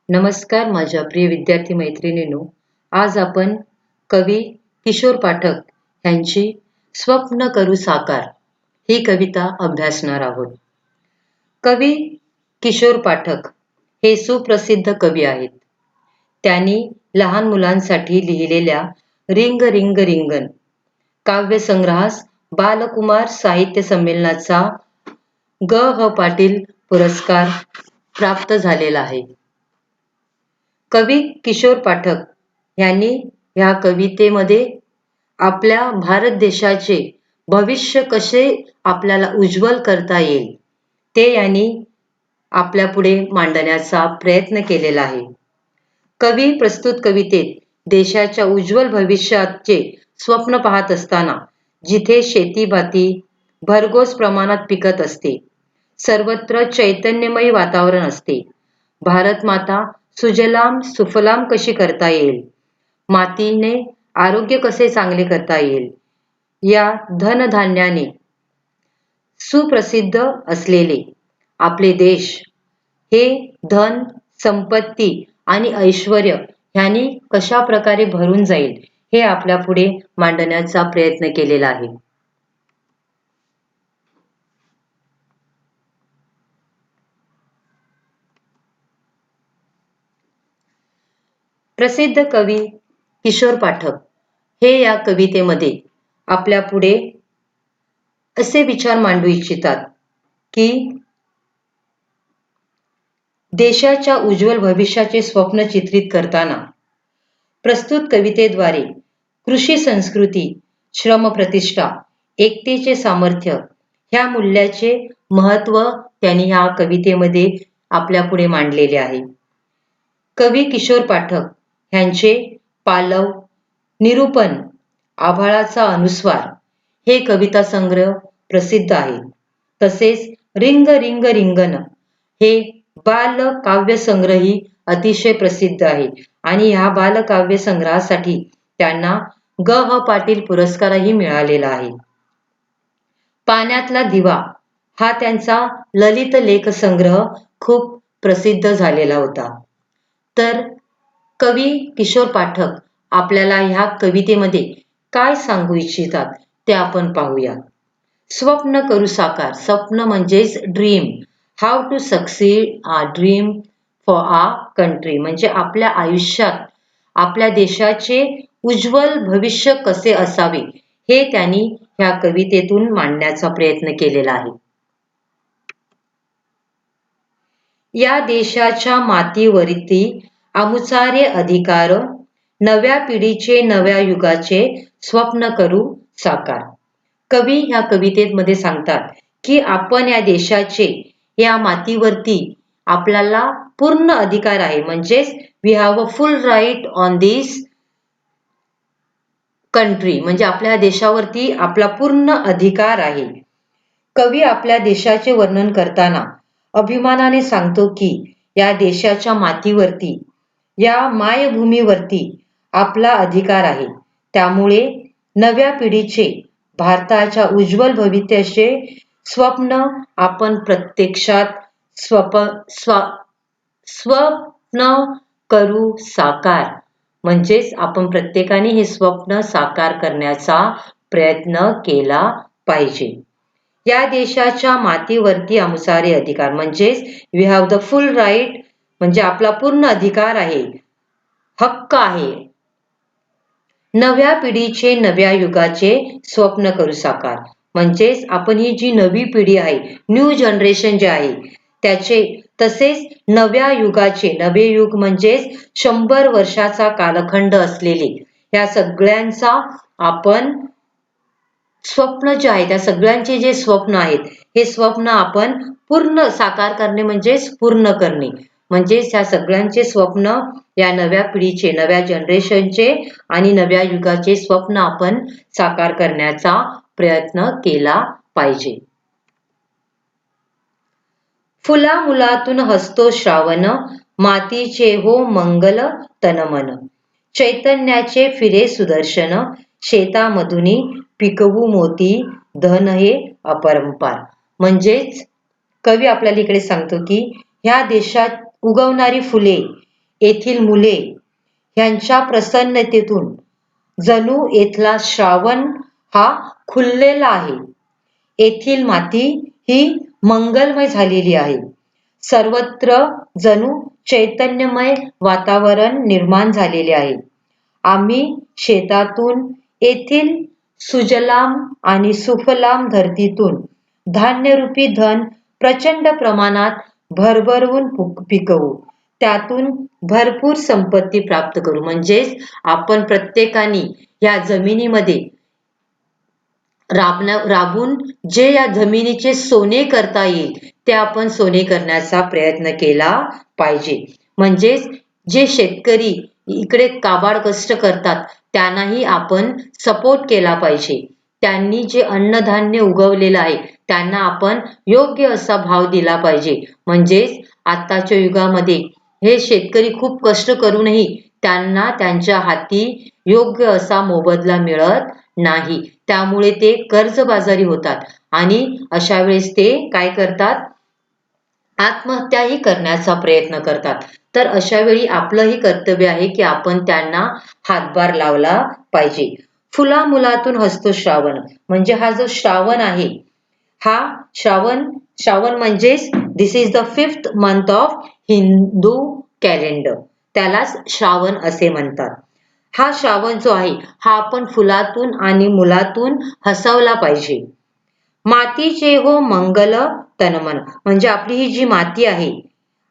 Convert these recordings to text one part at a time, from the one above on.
नमस्कार माझ्या प्रिय विद्यार्थी मैत्रिणींनो. आज आपण कवी किशोर पाठक यांची स्वप्न करू साकार ही कविता अभ्यासणार आहोत. कवी किशोर पाठक हे सुप्रसिद्ध कवी आहेत. त्यांनी लहान मुलांसाठी लिहिलेल्या रिंग रिंग रिंगण काव्यसंग्रहास बालकुमार साहित्य संमेलनाचा ग. ह. पाटील पुरस्कार प्राप्त झालेला आहे. कवी किशोर पाठक यांनी ह्या कवितेमध्ये आपल्या भारत देशाचे भविष्य कसे आपल्याला उज्ज्वल करता येईल ते यांनी आपल्या पुढे मांडण्याचा प्रयत्न केलेला आहे. कवी प्रस्तुत कवितेत देशाच्या उज्ज्वल भविष्याचे स्वप्न पाहत असताना जिथे शेतीभाती भरघोस प्रमाणात पिकत असते, सर्वत्र चैतन्यमय वातावरण असते, भारत माता सुजलाम सुफलाम कशी करता येईल, मातीने आरोग्य कसे चांगले करता येईल, या धनधान्याने सुप्रसिद्ध असलेले आपले देश हे धन संपत्ती आणि ऐश्वर्य ह्यांनी कशा प्रकारे भरून जाईल हे आपल्या पुढे मांडण्याचा प्रयत्न केलेला आहे. प्रसिद्ध कवी किशोर पाठक हे या कवितेमध्ये आपल्या पुढे असे विचार मांडू इच्छितात की देशाच्या उज्ज्वल भविष्याचे स्वप्न चित्रित करताना प्रस्तुत कवितेद्वारे कृषी संस्कृती, श्रमप्रतिष्ठा, एकतेचे सामर्थ्य ह्या मूल्याचे महत्त्व त्यांनी ह्या कवितेमध्ये आपल्या पुढे मांडलेले आहे. कवी किशोर पाठक ह्यांचे पालव, निरूपण, आभाळाचा अनुस्वार हे कविता संग्रह प्रसिद्ध आहे. तसेच रिंग रिंग रिंगण हे बाल काव्यसंग्रही अतिशय प्रसिद्ध आहे आणि ह्या बालकाव्य संग्रहासाठी त्यांना ग. ह. पाटील पुरस्कारही मिळालेला आहे. पाण्यातला दिवा हा त्यांचा ललित लेख संग्रह खूप प्रसिद्ध झालेला होता. तर कवी किशोर पाठक आपल्याला ह्या कवितेमध्ये काय सांगू इच्छितात ते आपण पाहूया. स्वप्न करू साकार, स्वप्न म्हणजेच dream, how to succeed a dream for a country, म्हणजे आपल्या आयुष्यात आपल्या देशाचे उज्ज्वल भविष्य कसे असावे हे त्यांनी ह्या कवितेतून मांडण्याचा प्रयत्न केलेला आहे. या देशाच्या मातीवरती अमुचारे अधिकार, नव्या पिढीचे नव्या युगाचे स्वप्न करू साकार. कवी ह्या कवितेमध्ये सांगतात की आपण या देशाचे, या मातीवरती आपल्याला पूर्ण अधिकार आहे, म्हणजेच we have a full right on this country, म्हणजे आपल्या देशावरती आपला पूर्ण अधिकार आहे. कवी आपल्या देशाचे वर्णन करताना अभिमानाने सांगतो की या देशाच्या मातीवरती, या मायभूमीवरती आपला अधिकार आहे. त्यामुळे नव्या पिढीचे भारताच्या उज्ज्वल भविष्याचे स्वप्न आपण प्रत्यक्षात स्वप्न करू साकार, म्हणजेच आपण प्रत्येकाने हे स्वप्न साकार करण्याचा प्रयत्न केला पाहिजे. या देशाच्या मातीवरती अमुसारे अधिकार, म्हणजेच we have the full right, म्हणजे आपला पूर्ण अधिकार आहे, हक्क आहे. नव्या पिढीचे नव्या युगाचे स्वप्न करू साकार, म्हणजेच आपण ही जी नवी पिढी आहे, न्यू जनरेशन जे आहे त्याचे, तसेच नव्या युगाचे, नवे युग म्हणजेच 100 वर्षाचा कालखंड असलेले या सगळ्यांचा आपण स्वप्न जे आहे, त्या सगळ्यांचे जे स्वप्न आहेत हे स्वप्न आपण पूर्ण साकार करणे, म्हणजेच पूर्ण करणे, म्हणजेच ह्या सगळ्यांचे स्वप्न या नव्या पिढीचे, नव्या जनरेशनचे आणि नव्या युगाचे स्वप्न आपण साकार करण्याचा प्रयत्न केला पाहिजे. फुला मुलातून हसतो श्रावण, मातीचे हो मंगल तनमन, चैतन्याचे फिरे सुदर्शन, शेतामधुनी पिकवू मोती, धन हे अपरंपार. म्हणजेच कवी आपल्याला इकडे सांगतो की ह्या देशात उगवणारी फुले येथील मुले ह्यांच्या प्रसन्नतेतून जणू येथला श्रावण हा खुललेला आहे. येथील माती ही मंगलमय झालेली आहे. सर्वत्र जणू चैतन्यमय वातावरण निर्माण झालेले आहे. आम्ही शेतातून येथील सुजलाम आणि सुफलाम धरतीतून धान्यरूपी धन प्रचंड प्रमाणात भरभरून पिकवू. त्यातून भरपूर संपत्ती प्राप्त करू. म्हणजेच आपण प्रत्येकाने या जमिनीमध्ये राबून जे या जमिनीचे सोने करता येईल ते आपण सोने करण्याचा प्रयत्न केला पाहिजे. म्हणजेच जे शेतकरी इकडे काबाड कष्ट करतात त्यांनाही आपण सपोर्ट केला पाहिजे. त्यांनी जे अन्नधान्य उगवलेलं आहे त्यांना आपण योग्य असा भाव दिला पाहिजे. म्हणजेच आताच्या युगामध्ये हे शेतकरी खूप कष्ट करूनही त्यांना त्यांच्या हाती योग्य असा मोबदला मिळत नाही. त्यामुळे ते कर्जबाजारी होतात आणि अशा वेळेस ते काय करतात, आत्महत्याही करण्याचा प्रयत्न करतात. तर अशा वेळी आपलंही कर्तव्य आहे की आपण त्यांना हातभार लावला पाहिजे. फुला मुलातून हसतो श्रावण, म्हणजे हा जो श्रावण आहे हा श्रावण म्हणजेच this is the 5th month of Hindu calendar, त्यालाच श्रावण असे म्हणतात. हा श्रावण जो आहे हा आपण फुलातून आणि मुलातून हसवला पाहिजे. मातीचे हो मंगल तनमन, म्हणजे आपली ही जी माती आहे,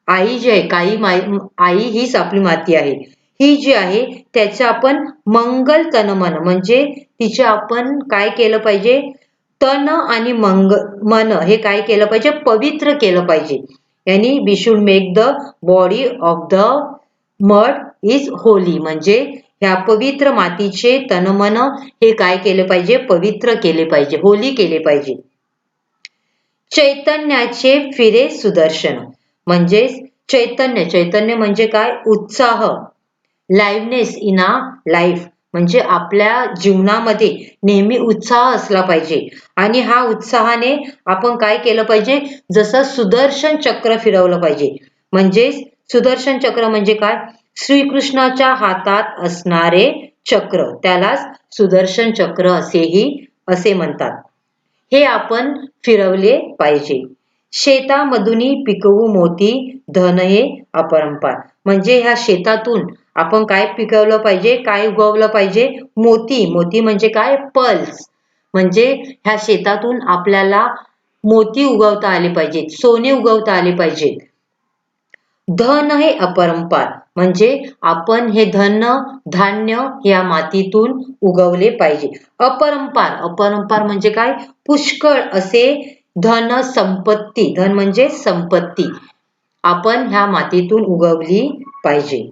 आई जी आहे, आई हीच आपली माती आहे. ही जी आहे त्याचं आपण मंगल तनमन, म्हणजे तिचे आपण काय केलं पाहिजे, तन आणि मन हे काय केलं पाहिजे, पवित्र केलं पाहिजे. यानी we should make the body of the mud is holy, म्हणजे ह्या पवित्र मातीचे तनमन हे काय केले पाहिजे, पवित्र केले पाहिजे, होली केले पाहिजे. चैतन्याचे फिरे सुदर्शन, म्हणजे चैतन्य म्हणजे काय, उत्साह, लाईव्हनेस इन अ लाईफ, म्हणजे आपल्या जीवनामध्ये नेहमी उत्साह असला पाहिजे. आणि हा उत्साहाने आपण काय केलं पाहिजे, जसं सुदर्शन चक्र फिरवलं पाहिजे. म्हणजे सुदर्शन चक्र म्हणजे काय, श्रीकृष्णाच्या हातात असणारे चक्र, त्यालाच सुदर्शन चक्र असे म्हणतात. हे आपण फिरवले पाहिजे. शेतामधून पिकवू मोती, धन हे अपरंपार, म्हणजे ह्या शेतातून आपण काय पिकवलं पाहिजे, काय उगवलं पाहिजे, मोती म्हणजे काय, पल्स, म्हणजे ह्या शेतातून आपल्याला मोती उगवता आले पाहिजेत, सोने उगवता आले पाहिजेत. धन हे अपरंपार, म्हणजे आपण हे धान्य या मातीतून उगवले पाहिजे. अपरंपार म्हणजे काय, पुष्कळ असे धन संपत्ती, धन म्हणजे संपत्ती आपण ह्या मातीतून उगवली पाहिजे.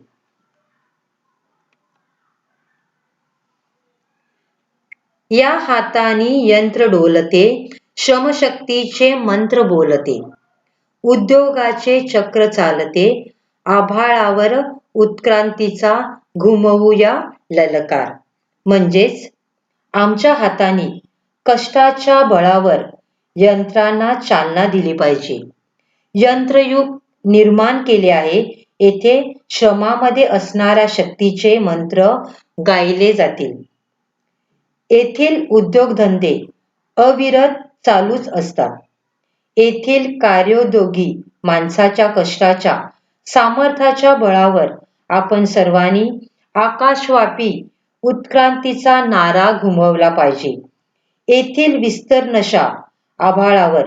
या हातानी यंत्र डोलते, श्रमशक्तीचे मंत्र बोलते, उद्योगाचे चक्र चालते, आभाळावर उत्क्रांतीचा घुमवूया ललकार. म्हणजेच आमच्या हाताने कष्टाच्या बळावर यंत्रांना चालना दिली पाहिजे. यंत्रयुग निर्माण केले आहे, येथे श्रमामध्ये असणाऱ्या शक्तीचे मंत्र गायले जातील. येथील उद्योगधंदे अविरत चालूच असतात. येथील कार्योद्योगी माणसाच्या कष्टाच्या सामर्थ्याच्या बळावर आपण सर्वांनी आकाशवापी उत्क्रांतीचा नारा घुमवला पाहिजे. येथील विस्तीर्णशा आभाळावर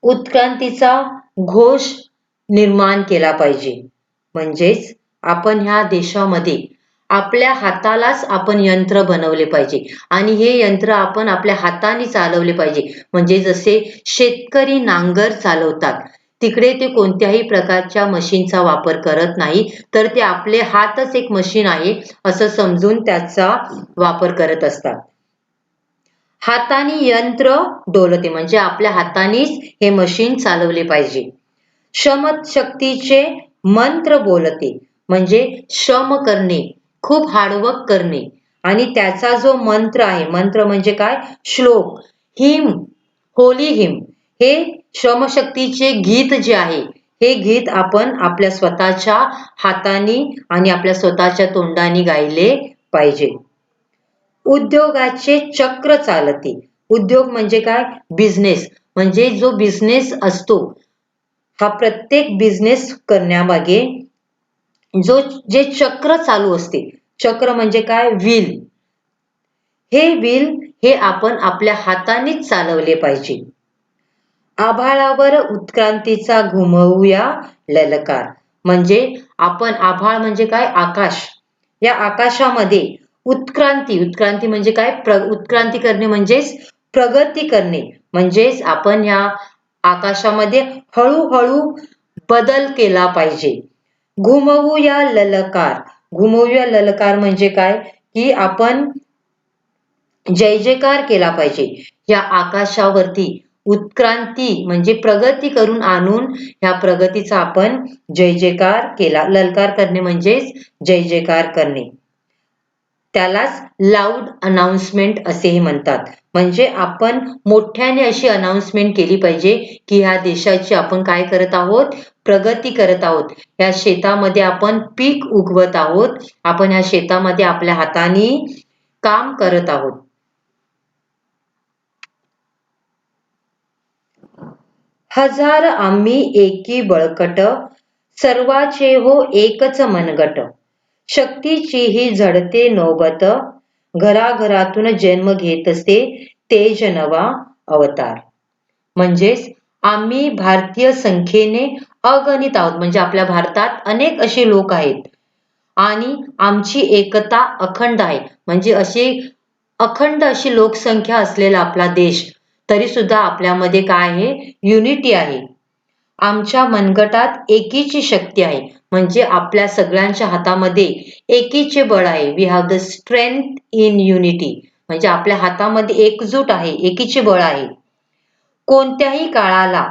उत्क्रांतीचा घोष निर्माण केला पाहिजे. म्हणजेच आपण ह्या देशामध्ये आपल्या हातालाच आपण यंत्र बनवले पाहिजे आणि हे यंत्र आपण आपल्या हाताने चालवले पाहिजे. म्हणजे जसे शेतकरी नांगर चालवतात तिकडे ते कोणत्याही प्रकारच्या मशीनचा वापर करत नाही, तर ते आपले हातच एक मशीन आहे असं समजून त्याचा वापर करत असतात. हाताने यंत्र डोलते, म्हणजे आपल्या हातानेच हे मशीन चालवले पाहिजे. श्रमशक्तीचे मंत्र बोलते, म्हणजे श्रम करणे, खूप हार्डवर्क करणे आणि त्याचा जो मंत्र आहे, मंत्र म्हणजे काय, श्लोक, हिम, होली हिम, हे श्रमशक्तीचे गीत जे आहे हे गीत आपण आपल्या स्वतःच्या हाताने आणि आपल्या स्वतःच्या तोंडाने गायले पाहिजे. उद्योगाचे चक्र चालते. उद्योग म्हणजे काय? बिझनेस. म्हणजे जो बिझनेस असतो, हा प्रत्येक बिझनेस करण्यामागे जे चक्र चालू असते, चक्र म्हणजे काय? व्हील. हे व्हील हे आपण आपल्या हातानेच चालवले पाहिजे. आभाळावर उत्क्रांतीचा घुमवूया ललकार. म्हणजे आपण आभाळ म्हणजे काय? आकाश. या आकाशामध्ये उत्क्रांती, उत्क्रांती म्हणजे काय? उत्क्रांती करणे म्हणजेच प्रगती करणे. म्हणजेच आपण ह्या आकाशामध्ये हळूहळू बदल केला पाहिजे. घुमवूया ललकार. घुमवूया ललकार म्हणजे काय? की आपण जय जयकार केला पाहिजे. या आकाशावरती उत्क्रांती म्हणजे प्रगती करून आणून ह्या प्रगतीचा आपण जय जयकार केला. ललकार करणे म्हणजेच जय जयकार करणे. त्यालाच लाऊड अनाउन्समेंट असेही म्हणतात. म्हणजे आपण मोठ्याने अशी अनाउन्समेंट केली पाहिजे की ह्या देशाची आपण काय करत आहोत? प्रगती करत आहोत. या शेतामध्ये आपण पीक उगवत आहोत. आपण ह्या शेतामध्ये आपल्या हाताने काम करत आहोत. हजार आम्ही एकी बळकट, सर्वाचे हो एकच मनगट. शक्तीची ही झडते नौबत, घराघरातून जन्म घेत असते तेज नवा अवतार. म्हणजेच आम्ही भारतीय संख्येने अगणित आहोत. म्हणजे आपल्या भारतात अनेक असे लोक आहेत आणि आमची एकता अखंड आहे. म्हणजे अखंड अशी लोकसंख्या असलेला आपला देश, तरी सुद्धा आपल्यामध्ये काय आहे? युनिटी आहे. आमच्या मनगटात एकीची शक्ती आहे. म्हणजे आपल्या सगळ्यांच्या हातामध्ये एकीचे बळ आहे. We have the strength in unity. म्हणजे आपल्या हातामध्ये एकजूट आहे, एकीचे बळ आहे. कोणत्याही काळाला,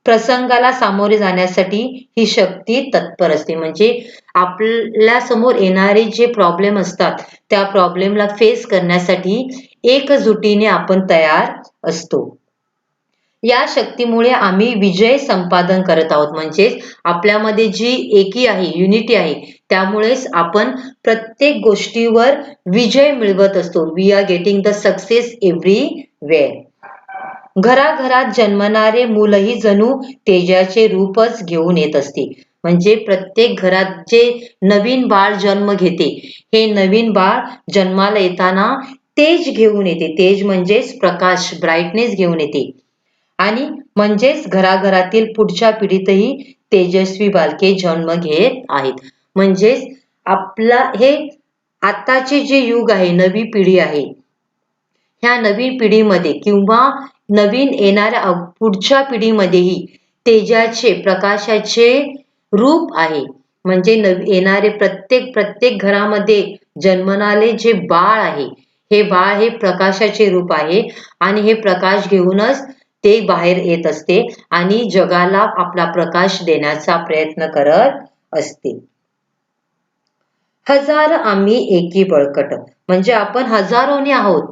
प्रसंगाला सामोरे जाण्यासाठी ही शक्ती तत्पर असते. म्हणजे आपल्या समोर येणारे जे प्रॉब्लेम असतात, त्या प्रॉब्लेमला फेस करण्यासाठी एकजुटीने आपण तयार असतो. या शक्तीमुळे आम्ही विजय संपादन करत आहोत. म्हणजेच आपल्यामध्ये जी एकी आहे, युनिटी आहे, त्यामुळेच आपण प्रत्येक गोष्टीवर विजय मिळवत असतो. We are getting the success everywhere. घराघरात जन्मणारे मूलही जणू तेजाचे रूपच घेऊन येत असते. म्हणजे प्रत्येक घरात जे नवीन बाळ जन्म घेते, हे नवीन बाळ जन्माला येताना तेज घेऊन येते. तेज म्हणजेच प्रकाश, ब्राईटनेस घेऊन येते. आणि म्हणजेच घराघरातील पुढच्या पिढीतही तेजस्वी बालके जन्म घेत आहेत. म्हणजेच आपला हे आताचे जे युग आहे, नवी पिढी आहे, ह्या नवीन पिढीमध्ये किंवा नवीन येणाऱ्या पुढच्या पिढीमध्येही तेजाचे, प्रकाशाचे रूप आहे. म्हणजे येणारे प्रत्येक घरामध्ये जन्मनारे जे बाळ आहे, हे बाळ हे प्रकाशाचे रूप आहे आणि हे प्रकाश घेऊनच ते बाहेर येत असते आणि जगाला आपला प्रकाश देण्याचा प्रयत्न करत असते. हजार आम्ही एकी बळकट. म्हणजे आपण हजारोने आहोत,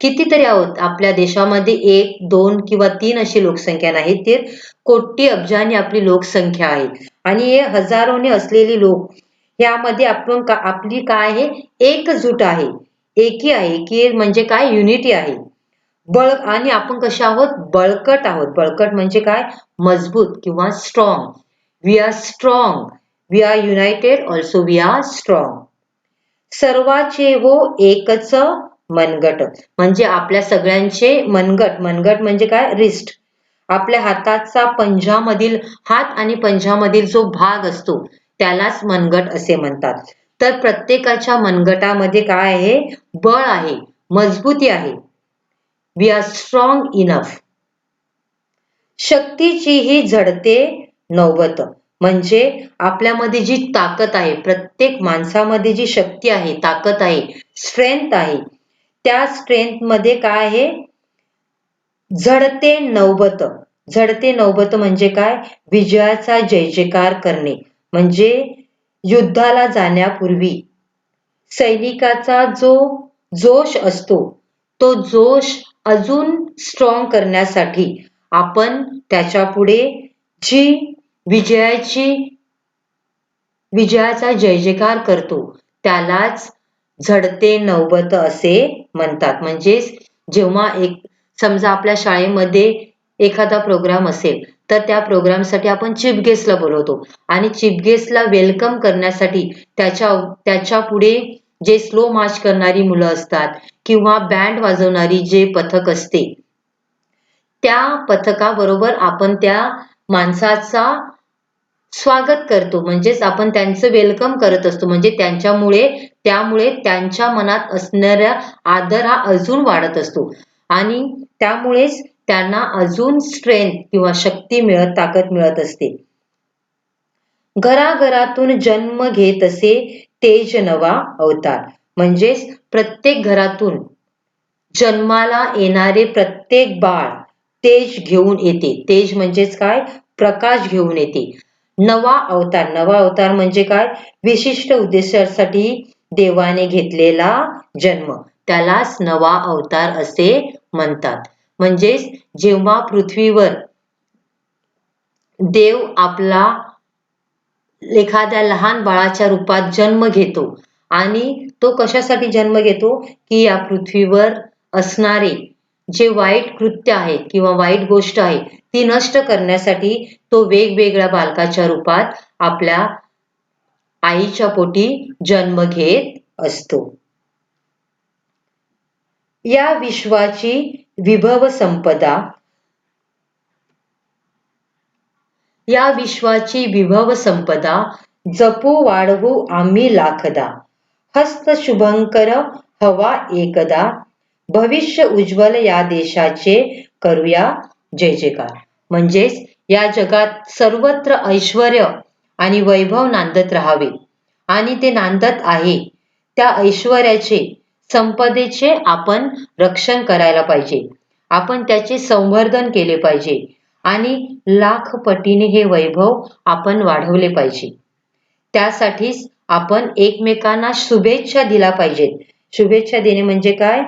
कितीतरी आहोत. आपल्या देशामध्ये 1, 2 किंवा 3 अशी लोकसंख्या नाही, तर कोटी अब्जांनी आपली लोकसंख्या आहे आणि हे हजारोने असलेली लोक, यामध्ये आपण आपली काय आहे? एकजूट आहे, एकी आहे. एकी म्हणजे काय? युनिटी आहे. आणि आपण कशा आहोत? बळकट आहोत. बळकट म्हणजे काय? मजबूत किंवा strong. We are strong. We are united, also we are strong. सर्वाचे हो एकच मनगट. म्हणजे आपल्या सगळ्यांचे मनगट, मनगट म्हणजे काय? रिस्ट. आपल्या हाताचा पंजामधील, हात आणि पंजामधील जो भाग असतो, त्यालाच मनगट असे म्हणतात. तर प्रत्येकाच्या मनगटामध्ये काय आहे? बळ आहे, मजबूती आहे. We are strong enough. शक्तीची ही झडते नौबत. म्हणजे आपल्यामध्ये जी ताकद आहे, प्रत्येक माणसामध्ये जी शक्ती आहे, ताकद आहे, स्ट्रेंथ आहे, त्या स्ट्रेंथमध्ये काय आहे? झडते नौबत. झडते नौबत म्हणजे काय? विजयाचा जय जयकार करणे. म्हणजे युद्धाला जाण्यापूर्वी सैनिकाचा जो जोश असतो, तो जोश अजून स्ट्रॉंग करण्यासाठी आपण त्याच्यापुढे जी विजयाचा जय जयकार करतो त्यालाच झडते नौबत असे म्हणतात. म्हणजेच जेव्हा समजा आपल्या शाळेमध्ये एखादा प्रोग्राम असेल तर त्या प्रोग्रामसाठी आपण चीफ गेस्टला बोलवतो आणि चीफ गेस्टला वेलकम करण्यासाठी त्याच्या पुढे जे स्लो मार्च करणारी मुलं असतात किंवा बँड वाजवणारी जे पथक असते त्या पथकाबरोबर आपण त्या माणसाचा स्वागत करतो. म्हणजेच आपण त्यांचं वेलकम करत असतो. म्हणजे त्यामुळे त्यांच्या मनात असणारा आदर हा अजून वाढत असतो आणि त्यामुळेच त्यांना अजून स्ट्रेंथ किंवा ताकद मिळत असते. घराघरातून जन्म घेत असे तेज नवा अवतार. म्हणजेच प्रत्येक घरातून जन्माला येणारे प्रत्येक बाळ तेज घेऊन येते. तेज म्हणजेच काय? प्रकाश घेऊन येते. नवा अवतार म्हणजे काय? विशिष्ट उद्देशासाठी देवाने घेतलेला जन्म त्यालाच नवा अवतार असे म्हणतात. म्हणजेच जेव्हा पृथ्वीवर देव आपला एखाद्या लहान बाळाच्या रूपात जन्म घेतो आणि तो कशासाठी जन्म घेतो की या पृथ्वीवर असणारे जे वाईट कृत्य आहे किंवा वाईट गोष्ट आहे ती नष्ट करण्यासाठी तो वेगवेगळ्या बालकाच्या रूपात आपल्या आईच्या पोटी जन्म घेत असतो. या विश्वाची विभव संपदा जपू वाढवू आम्ही लाखदा. हस्त शुभंकर हवा एकदा. भविष्य उज्ज्वल या देशाचे करूया जय जयकार. म्हणजेच या जगात सर्वत्र ऐश्वर्य आणि वैभव नांदत राहावे आणि ते नांदत आहे. त्या ऐश्वर्याचे संपदेचे आपण रक्षण करायला पाहिजे. आपण त्याचे संवर्धन केले पाहिजे आणि लाख पटीने हे वैभव आपण वाढवले पाहिजे. त्यासाठीच आपण एकमेकांना शुभेच्छा दिल्या पाहिजेत. शुभेच्छा देणे म्हणजे काय?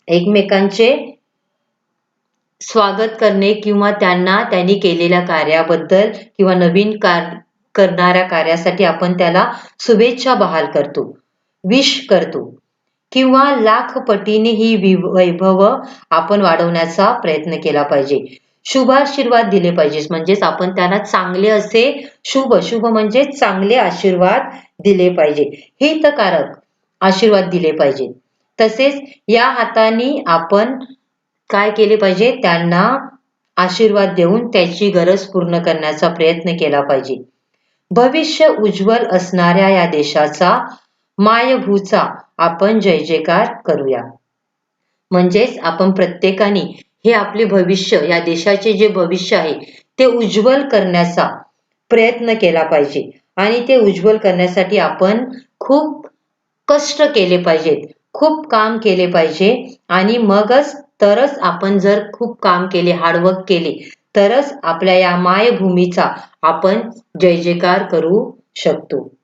एकमेकांचे स्वागत करणे किंवा त्यांनी केलेल्या कार्याबद्दल किंवा नवीन करणाऱ्या कार्यासाठी आपण त्याला शुभेच्छा बहाल करतो, विश करतो किंवा लाख पटीने ही वैभव आपण वाढवण्याचा प्रयत्न केला पाहिजे. शुभाशीर्वाद दिले पाहिजे. म्हणजेच आपण त्यांना चांगले असे शुभ म्हणजे चांगले आशीर्वाद दिले पाहिजे. हितकारक आशीर्वाद दिले पाहिजे. तसेच या हाताने आपण काय केले पाहिजे? त्यांना आशीर्वाद देऊन त्याची गरज पूर्ण करण्याचा प्रयत्न केला पाहिजे. भविष्य उज्ज्वल असणाऱ्या या देशाचा मायभूचा आपण जय जयकार करूया. म्हणजेच आपण प्रत्येकाने हे आपले भविष्य, या देशाचे जे भविष्य आहे ते उज्ज्वल करण्याचा प्रयत्न केला पाहिजे आणि ते उज्ज्वल करण्यासाठी आपण खूप कष्ट केले पाहिजेत, खूप काम केले पाहिजे आणि तरच आपण जर खूप काम केले, हार्डवर्क केले तरच आपल्या या मायभूमीचा आपण जय जयकार करू शकतो.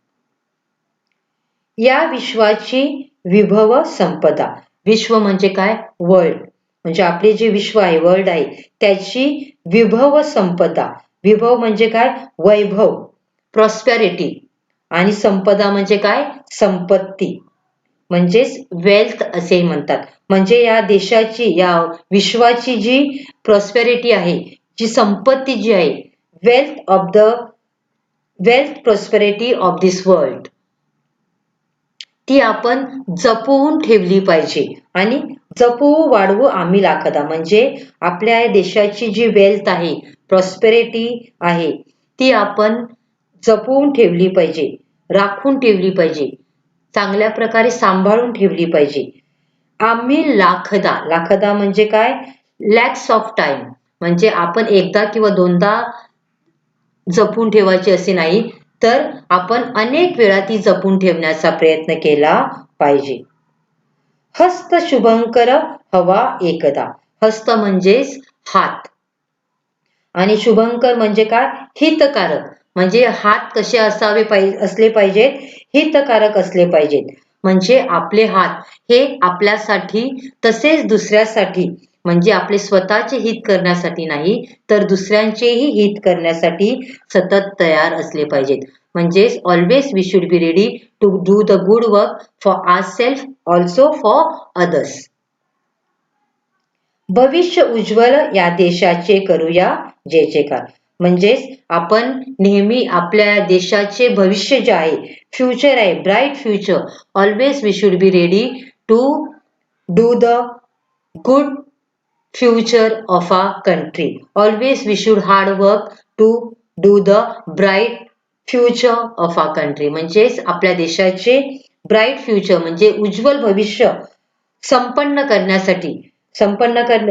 या विश्वाची विभव संपदा. विश्व म्हणजे काय? वर्ल्ड. म्हणजे आपले जे विश्व आहे, वर्ल्ड आहे, त्याची विभव संपदा. विभव म्हणजे काय? वैभव, प्रॉस्पेरिटी. आणि संपदा म्हणजे काय? संपत्ती, म्हणजेच वेल्थ असे म्हणतात. म्हणजे या देशाची, या विश्वाची जी प्रॉस्पेरिटी आहे, जी संपत्ती जी आहे, wealth prosperity of this world, ती आपण जपून ठेवली पाहिजे आणि जपू वाढवू आम्ही लाखदा. म्हणजे आपल्या देशाची जी वेल्थ आहे, प्रॉस्पेरिटी आहे, ती आपण जपून ठेवली पाहिजे, राखून ठेवली पाहिजे, चांगल्या प्रकारे सांभाळून ठेवली पाहिजे. आम्ही लाखदा म्हणजे काय? Lakhs of time. म्हणजे आपण एकदा किंवा दोनदा जपून ठेवायची असे नाही, तर आपण अनेक वेळा ती जपून ठेवण्याचा प्रयत्न केला पाहिजे. हस्त शुभंकर हवा एकदा. हस्त म्हणजेच हात आणि शुभंकर म्हणजे काय? हितकारक. म्हणजे हात कसे असले पाहिजेत? हितकारक असले पाहिजेत. म्हणजे आपले हात हे आपल्यासाठी तसेच दुसऱ्यासाठी म्हणजे आपले स्वतःचे हित करण्यासाठी नाही, तर दुसऱ्यांचेही हित करण्यासाठी सतत तयार असले पाहिजेत. म्हणजेच always we should be ready to do the good work for ourselves, also for others. भविष्य उज्ज्वल या देशाचे करूया जय जयकार. म्हणजेच आपण नेहमी आपल्या देशाचे भविष्य जे आहे, फ्युचर आहे, bright future, always we should be ready to do the good future of our country. Always we should hard work to do the bright future of our country. म्हणजेच आपल्या देशाचे ब्राईट फ्युचर म्हणजे उज्ज्वल भविष्य संपन्न करण्यासाठी,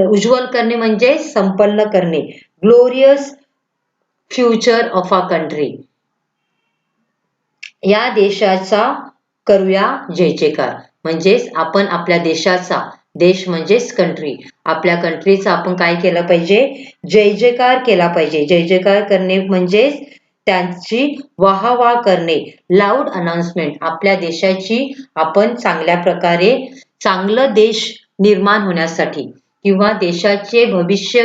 उज्ज्वल करणे म्हणजे संपन्न करणे, glorious future of our country, या देशाचा करूया जय जयकार. म्हणजेच आपण आपल्या देशाचा, देश म्हणजेच कंट्री, आपल्या कंट्रीचा आपण काय केलं पाहिजे, जय जयकार केला पाहिजे. जय जयकार करणे म्हणजेच त्यांची वाहवा करणे, लाऊड अनाउन्समेंट. आपल्या देशाची आपण चांगल्या प्रकारे, चांगलं देश निर्माण होण्यासाठी किंवा देशाचे भविष्य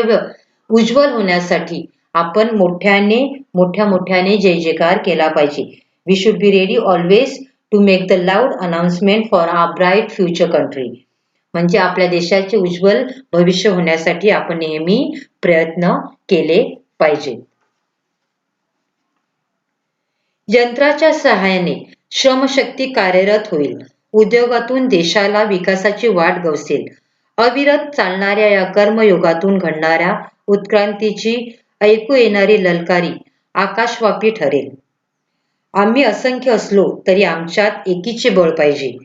उज्ज्वल होण्यासाठी आपण मोठ्याने जय जयकार केला पाहिजे. We should be ready always to make the loud announcement for our bright future country. म्हणजे आपल्या देशाचे उज्ज्वल भविष्य होण्यासाठी आपण नेहमी प्रयत्न केले पाहिजे. यंत्राच्या सहाय्याने श्रमशक्ती कार्यरत होईल. उद्योगातून देशाला विकासाची वाट गवसेल. अविरत चालणाऱ्या या कर्मयोगातून घडणाऱ्या उत्क्रांतीची ऐकू येणारी ललकारी आकाशवापी ठरेल. आम्ही असंख्य असलो तरी आमच्यात एकीचे बळ पाहिजे.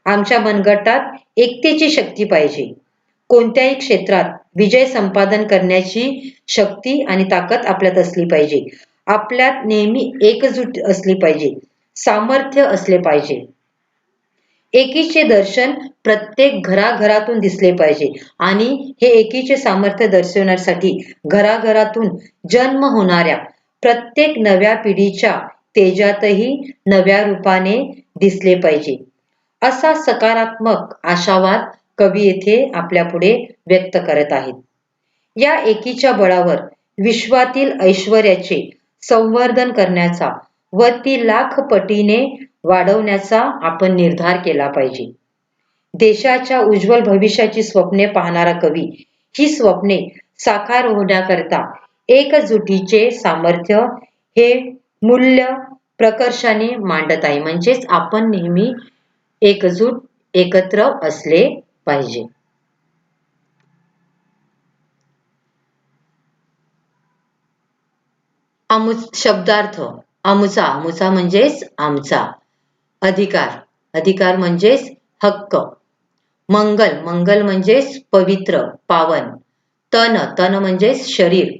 आमच्या मनगटात एकतेची शक्ती पाहिजे. कोणत्याही क्षेत्रात विजय संपादन करण्याची शक्ती आणि ताकद आपल्यात असली पाहिजे. आपल्यात नेहमी एकजूट असली पाहिजे, सामर्थ्य असले पाहिजे. एकीचे दर्शन प्रत्येक घराघरातून दिसले पाहिजे आणि हे एकीचे सामर्थ्य दर्शवण्यासाठी घराघरातून जन्म होणाऱ्या प्रत्येक नव्या पिढीच्या तेजातही नव्या रूपाने दिसले पाहिजे. असा सकारात्मक आशावाद कवी येथे आपल्यापुढे व्यक्त करत आहेत. या एकीच्या बळावर विश्वातील ऐश्वर्याचे संवर्धन करण्याचा व ती लाख पटीने वाढवण्याचा आपण निर्धार केला पाहिजे. देशाच्या उज्ज्वल भविष्याची स्वप्ने पाहणारा कवी ही स्वप्ने साकार होण्याकरता एकजुटीचे सामर्थ्य हे मूल्य प्रकर्षाने मांडत आहे. म्हणजेच आपण नेहमी एकजूट, एकत्र असले पाहिजे. शब्दार्थ अमुचा म्हणजेच आमचा. अधिकार म्हणजेच हक्क. मंगल म्हणजेच पवित्र, पावन. तन म्हणजेच शरीर.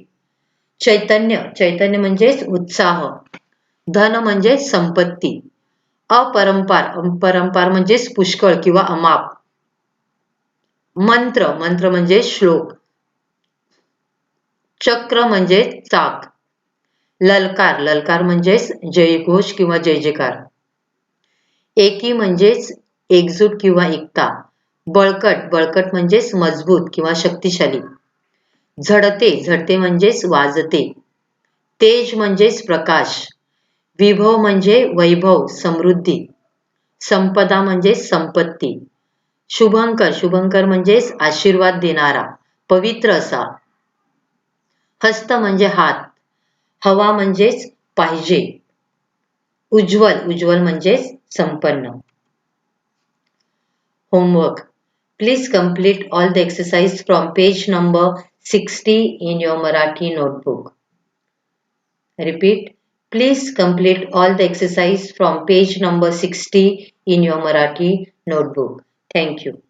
चैतन्य म्हणजेच उत्साह. धन म्हणजेच संपत्ती. अपरंपार म्हणजेच पुष्कळ किंवा अमाप. मंत्र म्हणजे श्लोक. चक्र म्हणजे चाक. ललकार म्हणजेच जयघोष किंवा जय जयकार. एकी म्हणजेच एकजूट किंवा एकता. बळकट म्हणजेच मजबूत किंवा शक्तिशाली. झडते म्हणजेच वाजते. तेज म्हणजेच प्रकाश. विभव म्हणजे वैभव, समृद्धी. संपदा म्हणजेच संपत्ती. शुभंकर म्हणजेच आशीर्वाद देणारा, पवित्र असा. हस्त म्हणजे हात. हवा म्हणजेच पाहिजे. उज्ज्वल म्हणजेच संपन्न. Homework. Please complete all the exercise from page number 60 in your Marathi notebook. Repeat. Please complete all the exercise from page number 60 in your Marathi notebook. Thank you.